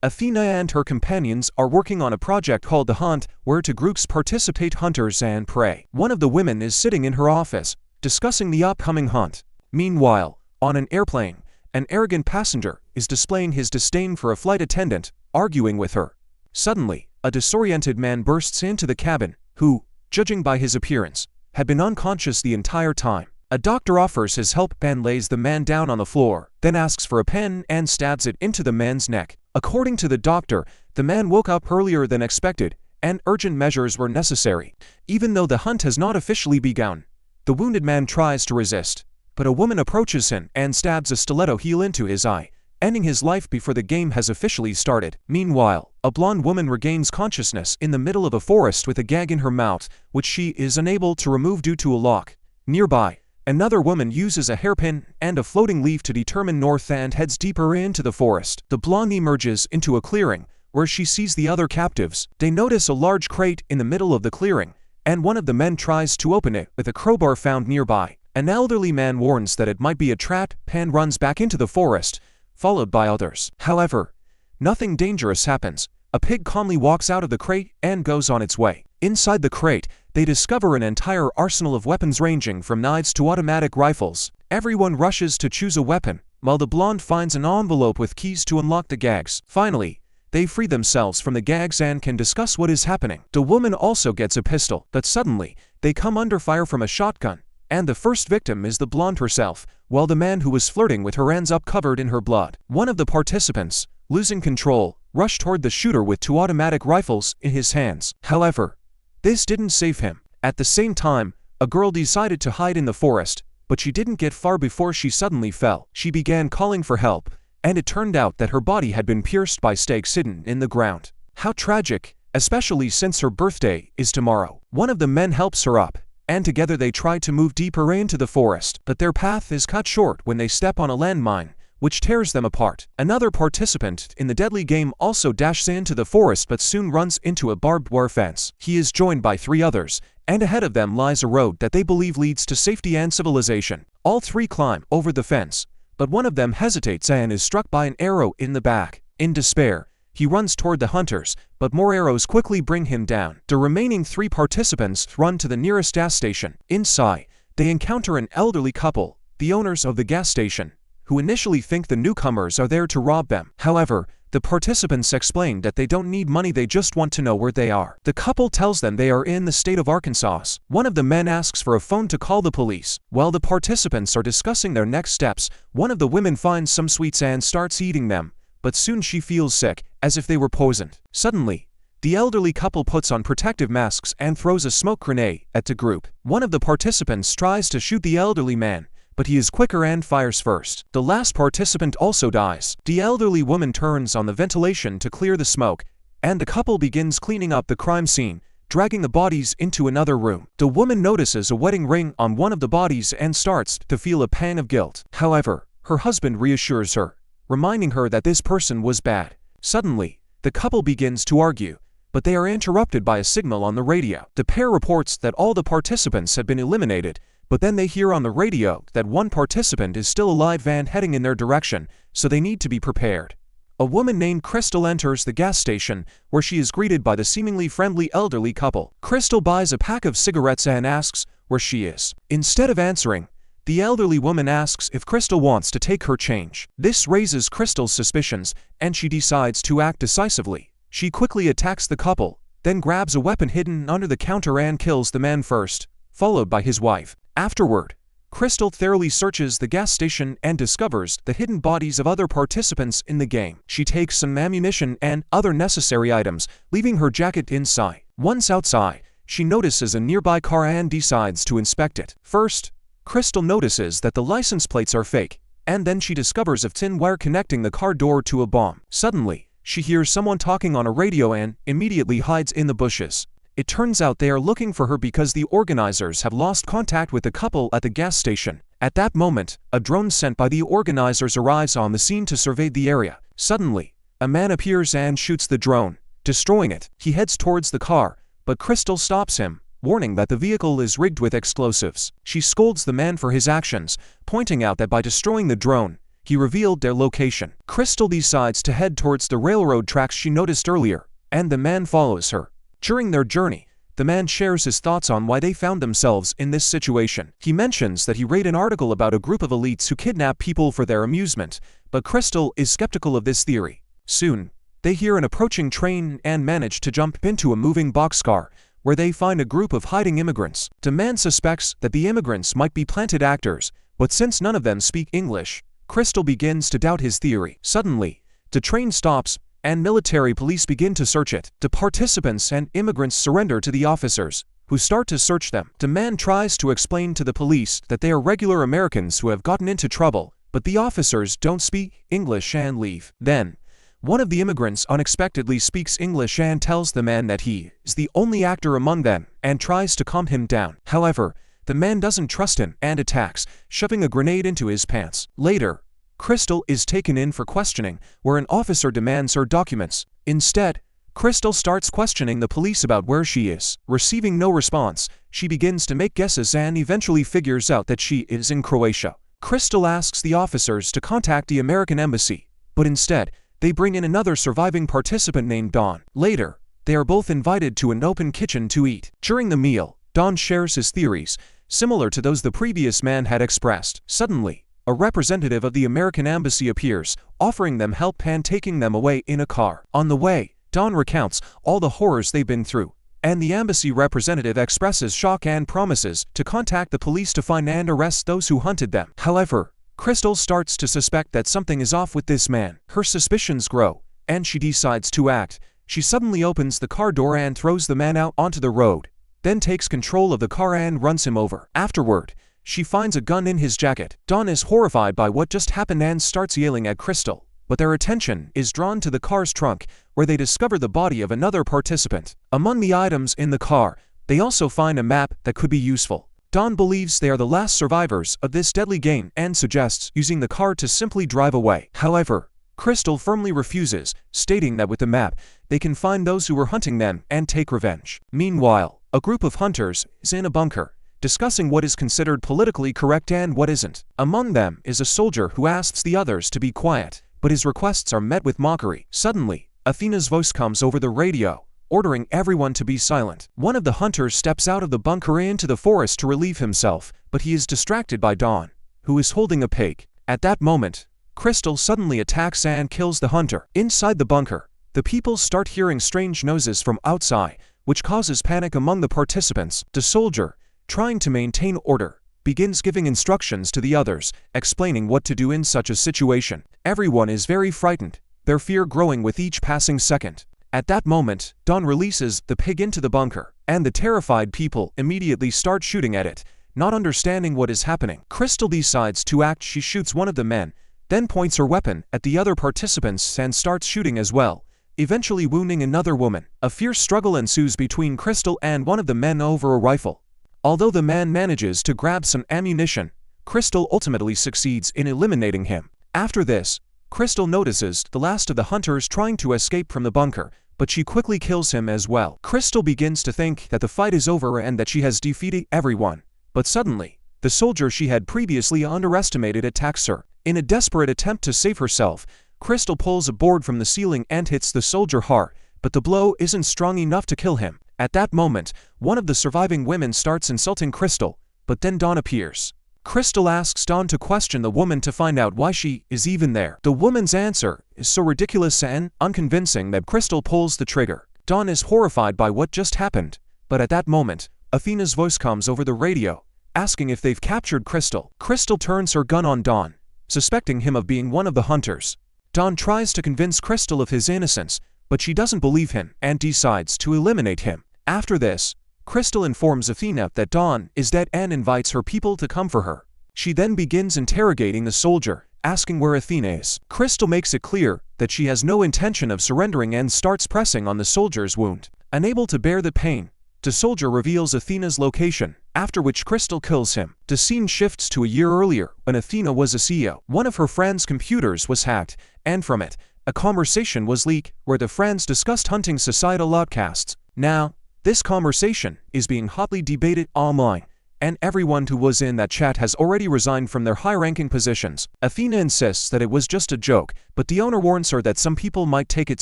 Athena and her companions are working on a project called The Hunt, where two groups participate: hunters and prey. One of the women is sitting in her office, discussing the upcoming hunt. Meanwhile, on an airplane, an arrogant passenger is displaying his disdain for a flight attendant, arguing with her. Suddenly, a disoriented man bursts into the cabin, who, judging by his appearance, had been unconscious the entire time. A doctor offers his help and lays the man down on the floor, then asks for a pen and stabs it into the man's neck. According to the doctor, the man woke up earlier than expected, and urgent measures were necessary. Even though the hunt has not officially begun, the wounded man tries to resist, but a woman approaches him and stabs a stiletto heel into his eye, ending his life before the game has officially started. Meanwhile, a blonde woman regains consciousness in the middle of a forest with a gag in her mouth, which she is unable to remove due to a lock. Nearby, another woman uses a hairpin and a floating leaf to determine north and heads deeper into the forest. The blonde emerges into a clearing, where she sees the other captives. They notice a large crate in the middle of the clearing, and one of the men tries to open it with a crowbar found nearby. An elderly man warns that it might be a trap and runs back into the forest, followed by others. However, nothing dangerous happens. A pig calmly walks out of the crate and goes on its way. Inside the crate, they discover an entire arsenal of weapons ranging from knives to automatic rifles. Everyone rushes to choose a weapon, while the blonde finds an envelope with keys to unlock the gags. Finally, they free themselves from the gags and can discuss what is happening. The woman also gets a pistol, but suddenly, they come under fire from a shotgun, and the first victim is the blonde herself, while the man who was flirting with her ends up covered in her blood. One of the participants, losing control, rushed toward the shooter with two automatic rifles in his hands. However, this didn't save him. At the same time, a girl decided to hide in the forest, but she didn't get far before she suddenly fell. She began calling for help, and it turned out that her body had been pierced by stakes hidden in the ground. How tragic, especially since her birthday is tomorrow. One of the men helps her up, and together they try to move deeper into the forest, but their path is cut short when they step on a landmine, which tears them apart. Another participant in the deadly game also dashes into the forest but soon runs into a barbed wire fence. He is joined by three others, and ahead of them lies a road that they believe leads to safety and civilization. All three climb over the fence, but one of them hesitates and is struck by an arrow in the back. In despair, he runs toward the hunters, but more arrows quickly bring him down. The remaining three participants run to the nearest gas station. Inside, they encounter an elderly couple, the owners of the gas station, who initially think the newcomers are there to rob them. However, the participants explain that they don't need money, they just want to know where they are. The couple tells them they are in the state of Arkansas. One of the men asks for a phone to call the police. While the participants are discussing their next steps, one of the women finds some sweets and starts eating them, but soon she feels sick, as if they were poisoned. Suddenly, the elderly couple puts on protective masks and throws a smoke grenade at the group. One of the participants tries to shoot the elderly man, but he is quicker and fires first. The last participant also dies. The elderly woman turns on the ventilation to clear the smoke, and the couple begins cleaning up the crime scene, dragging the bodies into another room. The woman notices a wedding ring on one of the bodies and starts to feel a pang of guilt. However, her husband reassures her, reminding her that this person was bad. Suddenly, the couple begins to argue, but they are interrupted by a signal on the radio. The pair reports that all the participants have been eliminated, but then they hear on the radio that one participant is still alive and heading in their direction, so they need to be prepared. A woman named Crystal enters the gas station, where she is greeted by the seemingly friendly elderly couple. Crystal buys a pack of cigarettes and asks where she is. Instead of answering, the elderly woman asks if Crystal wants to take her change. This raises Crystal's suspicions, and she decides to act decisively. She quickly attacks the couple, then grabs a weapon hidden under the counter and kills the man first, followed by his wife. Afterward, Crystal thoroughly searches the gas station and discovers the hidden bodies of other participants in the game. She takes some ammunition and other necessary items, leaving her jacket inside. Once outside, she notices a nearby car and decides to inspect it. First, Crystal notices that the license plates are fake, and then she discovers a tin wire connecting the car door to a bomb. Suddenly, she hears someone talking on a radio and immediately hides in the bushes. It turns out they are looking for her because the organizers have lost contact with the couple at the gas station. At that moment, a drone sent by the organizers arrives on the scene to survey the area. Suddenly, a man appears and shoots the drone, destroying it. He heads towards the car, but Crystal stops him, warning that the vehicle is rigged with explosives. She scolds the man for his actions, pointing out that by destroying the drone, he revealed their location. Crystal decides to head towards the railroad tracks she noticed earlier, and the man follows her. During their journey, the man shares his thoughts on why they found themselves in this situation. He mentions that he read an article about a group of elites who kidnap people for their amusement, but Crystal is skeptical of this theory. Soon, they hear an approaching train and manage to jump into a moving boxcar, where they find a group of hiding immigrants. The man suspects that the immigrants might be planted actors, but since none of them speak English, Crystal begins to doubt his theory. Suddenly, the train stops, and military police begin to search it. The participants and immigrants surrender to the officers, who start to search them. The man tries to explain to the police that they are regular Americans who have gotten into trouble, but the officers don't speak English and leave. Then, one of the immigrants unexpectedly speaks English and tells the man that he is the only actor among them and tries to calm him down. However, the man doesn't trust him and attacks, shoving a grenade into his pants. Later, Crystal is taken in for questioning, where an officer demands her documents. Instead, Crystal starts questioning the police about where she is. Receiving no response, she begins to make guesses and eventually figures out that she is in Croatia. Crystal asks the officers to contact the American embassy, but instead, they bring in another surviving participant named Dawn. Later, they are both invited to an open kitchen to eat. During the meal, Dawn shares his theories, similar to those the previous man had expressed. Suddenly, a representative of the American embassy appears, offering them help and taking them away in a car. On the way, Dawn recounts all the horrors they've been through, and the embassy representative expresses shock and promises to contact the police to find and arrest those who hunted them. However, Crystal starts to suspect that something is off with this man. Her suspicions grow, and she decides to act. She suddenly opens the car door and throws the man out onto the road, then takes control of the car and runs him over. Afterward, she finds a gun in his jacket. Dawn is horrified by what just happened and starts yelling at Crystal, but their attention is drawn to the car's trunk, where they discover the body of another participant. Among the items in the car, they also find a map that could be useful. Dawn believes they are the last survivors of this deadly game and suggests using the car to simply drive away. However, Crystal firmly refuses, stating that with the map, they can find those who were hunting them and take revenge. Meanwhile, a group of hunters is in a bunker, discussing what is considered politically correct and what isn't. Among them is a soldier who asks the others to be quiet, but his requests are met with mockery. Suddenly, Athena's voice comes over the radio, ordering everyone to be silent. One of the hunters steps out of the bunker into the forest to relieve himself, but he is distracted by Dawn, who is holding a pig. At that moment, Crystal suddenly attacks and kills the hunter. Inside the bunker, the people start hearing strange noises from outside, which causes panic among the participants. The soldier, trying to maintain order, begins giving instructions to the others, explaining what to do in such a situation. Everyone is very frightened, their fear growing with each passing second. At that moment, Dawn releases the pig into the bunker, and the terrified people immediately start shooting at it, not understanding what is happening. Crystal decides to act. She shoots one of the men, then points her weapon at the other participants and starts shooting as well, eventually wounding another woman. A fierce struggle ensues between Crystal and one of the men over a rifle. Although the man manages to grab some ammunition, Crystal ultimately succeeds in eliminating him. After this, Crystal notices the last of the hunters trying to escape from the bunker, but she quickly kills him as well. Crystal begins to think that the fight is over and that she has defeated everyone, but suddenly, the soldier she had previously underestimated attacks her. In a desperate attempt to save herself, Crystal pulls a board from the ceiling and hits the soldier hard, but the blow isn't strong enough to kill him. At that moment, one of the surviving women starts insulting Crystal, but then Dawn appears. Crystal asks Dawn to question the woman to find out why she is even there. The woman's answer is so ridiculous and unconvincing that Crystal pulls the trigger. Dawn is horrified by what just happened, but at that moment, Athena's voice comes over the radio, asking if they've captured Crystal. Crystal turns her gun on Dawn, suspecting him of being one of the hunters. Dawn tries to convince Crystal of his innocence, but she doesn't believe him and decides to eliminate him. After this, Crystal informs Athena that Dawn is dead and invites her people to come for her. She then begins interrogating the soldier, asking where Athena is. Crystal makes it clear that she has no intention of surrendering and starts pressing on the soldier's wound. Unable to bear the pain, the soldier reveals Athena's location, after which Crystal kills him. The scene shifts to a year earlier, when Athena was a CEO. One of her friend's computers was hacked, and from it, a conversation was leaked where the friends discussed hunting societal outcasts. Now, this conversation is being hotly debated online, and everyone who was in that chat has already resigned from their high-ranking positions. Athena insists that it was just a joke, but the owner warns her that some people might take it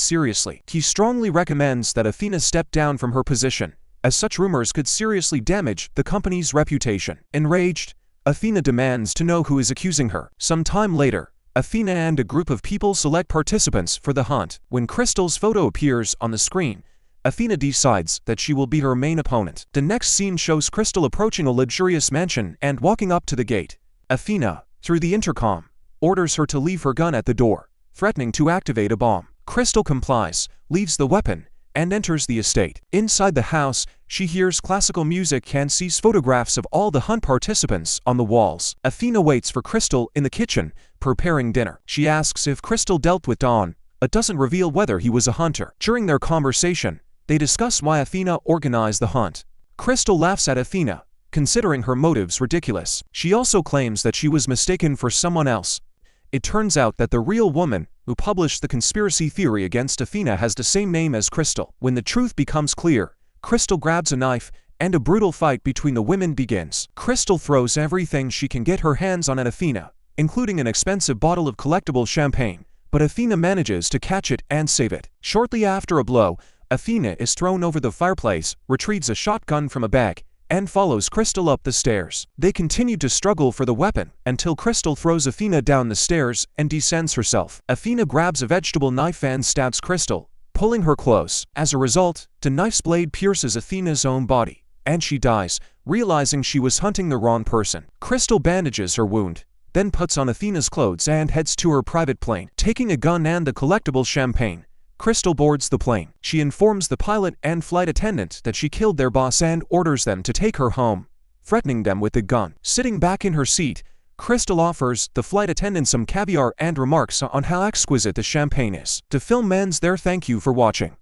seriously. He strongly recommends that Athena step down from her position, as such rumors could seriously damage the company's reputation. Enraged, Athena demands to know who is accusing her. Some time later, Athena and a group of people select participants for the hunt. When Crystal's photo appears on the screen, Athena decides that she will be her main opponent. The next scene shows Crystal approaching a luxurious mansion and walking up to the gate. Athena, through the intercom, orders her to leave her gun at the door, threatening to activate a bomb. Crystal complies, leaves the weapon, and enters the estate. Inside the house, she hears classical music and sees photographs of all the hunt participants on the walls. Athena waits for Crystal in the kitchen, preparing dinner. She asks if Crystal dealt with Dawn, but doesn't reveal whether he was a hunter. During their conversation, they discuss why Athena organized the hunt. Crystal laughs at Athena, considering her motives ridiculous. She also claims that she was mistaken for someone else. It turns out that the real woman who published the conspiracy theory against Athena has the same name as Crystal. When the truth becomes clear, Crystal grabs a knife, and a brutal fight between the women begins. Crystal throws everything she can get her hands on at Athena, including an expensive bottle of collectible champagne, but Athena manages to catch it and save it. Shortly after a blow, Athena is thrown over the fireplace, retrieves a shotgun from a bag, and follows Crystal up the stairs. They continue to struggle for the weapon until Crystal throws Athena down the stairs and descends herself. Athena grabs a vegetable knife and stabs Crystal, pulling her close. As a result, the knife's blade pierces Athena's own body, and she dies, realizing she was hunting the wrong person. Crystal bandages her wound, then puts on Athena's clothes and heads to her private plane. Taking a gun and the collectible champagne, Crystal boards the plane. She informs the pilot and flight attendant that she killed their boss and orders them to take her home, threatening them with the gun. Sitting back in her seat, Crystal offers the flight attendant some caviar and remarks on how exquisite the champagne is. The film ends there. Thank you for watching.